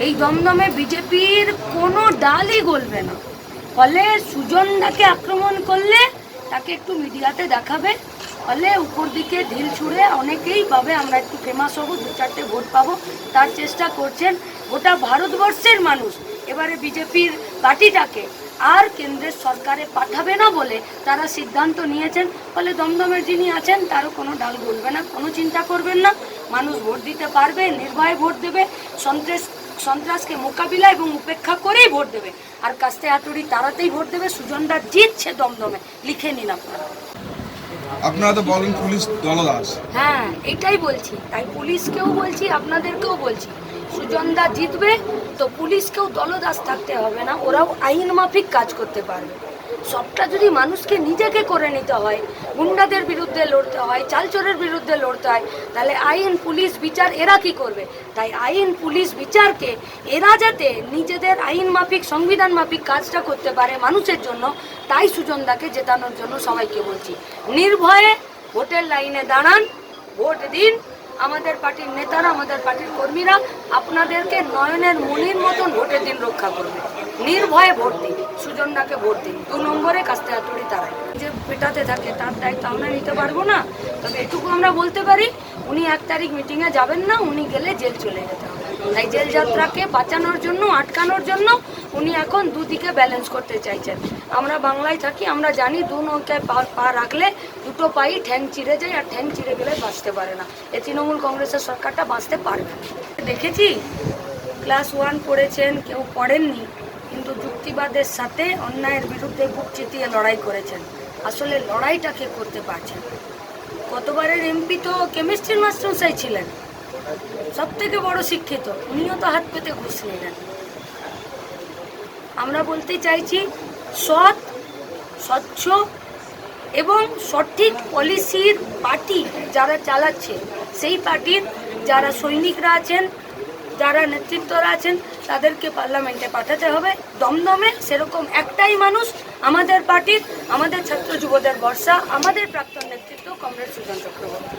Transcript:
এই দমদমে বিজেপির কোনো ডালই গলবে না। ফলে সুজনদাকে আক্রমণ করলে তাকে একটু মিডিয়াতে দেখাবে, ফলে উপর দিকে ঢিল ছুঁড়ে অনেকেই পাবে, আমরা একটু ফেমাস হবো, 2-4টে ভোট পাবো, তার চেষ্টা করছেন। গোটা ভারতবর্ষের মানুষ এবারে বিজেপির পার্টিটাকে আর কেন্দ্রের সরকারে পাঠাবে না বলে তারা সিদ্ধান্ত নিয়েছেন। ফলে দমদমের যিনি আছেন তারও কোনো ডাল গলবে না, কোনো চিন্তা করবেন না। মানুষ ভোট দিতে পারবে, নির্ভয়ে ভোট দেবে, সন্ত্রাসকে মোকাবিলা এবং উপেক্ষা করেই ভোট দেবে। আর কাস্তে হাতুড়ি তারাতেই ভোট দেবে। সুজনদা জিতছে দমদমে, লিখে নিন আপনারা। আপনারা তো বলেন পুলিশ দলদাস। হ্যাঁ, এটাই বলছি, তাই পুলিশকেও বলছি, আপনাদেরকেও বলছি, সুজনদা জিতবে তো পুলিশকেও দলদাস থাকতে হবে না, ওরাও আইন মাফিক কাজ করতে পারবে। সবটা যদি মানুষকে নিজেকে করে নিতে হয়, গুন্ডাদের বিরুদ্ধে লড়তে হয়, চালচোরের বিরুদ্ধে লড়তে হয়, তাহলে আইন পুলিশ বিচার এরা কি করবে? তাই আইন পুলিশ বিচারকে এরা যাতে নিজেদের আইন মাফিক সংবিধান মাফিক কাজটা করতে পারে মানুষের জন্য, তাই সুজনদাকে জেতানোর জন্য সবাইকে বলছি, নির্ভয়ে ভোটের লাইনে দাঁড়ান, ভোট দিন। আমাদের পার্টির নেতারা, আমাদের পার্টির কর্মীরা আপনাদেরকে নয়নের মনির মতন ভোটের দিন রক্ষা করবে। নির্ভয়ে ভোট দিন, সুজনদাকে ভোট দিন। 2 নম্বরে কাস্তে হাতুড়ি তারাই যে পেটাতে থাকে তার দায়িত্ব আমরা নিতে পারবো না। তবে এটুকু আমরা বলতে পারি, উনি 1 তারিখ মিটিংয়ে যাবেন না, উনি গেলে জেল চলে যেতে হবে। তাই জেল যাত্রাকে বাঁচানোর জন্য, আটকানোর জন্য উনি এখন দুদিকে ব্যালেন্স করতে চাইছেন। আমরা বাংলায় থাকি, আমরা জানি 2 নৌকায় পা রাখলে 2টো পাই ঠ্যাং চিড়ে যায়, আর ঠ্যাং চিড়ে গেলে বাঁচতে পারে না। এই তৃণমূল কংগ্রেসের সরকারটা বাঁচতে পারবে না। দেখেছি ক্লাস 1 পড়েছেন, কেউ পড়েননি, কিন্তু যুক্তিবাদের সাথে অন্যায়ের বিরুদ্ধে বুক চিতিয়ে লড়াই করেছেন। আসলে লড়াইটা কে করতে পারছেন? গতবারের এমপি তো কেমিস্ট্রির মাস্টারমশাই ছিলেন, সব থেকে বড় শিক্ষিত, উনিও তো হাত পেতে ঘুষ নিলেন। আমরা বলতে চাইছি, সৎ, স্বচ্ছ এবং সঠিক পলিসির পার্টি যারা চালাচ্ছে, সেই পার্টির যারা সৈনিকরা আছেন, যারা নেতৃত্বরা আছেন, তাদেরকে পার্লামেন্টে পাঠাতে হবে। দমদমে সেরকম একটাই মানুষ, আমাদের পার্টির, আমাদের ছাত্র যুবদের ভরসা, আমাদের প্রাক্তন নেতৃত্ব কমরেড সুজন চক্রবর্তী।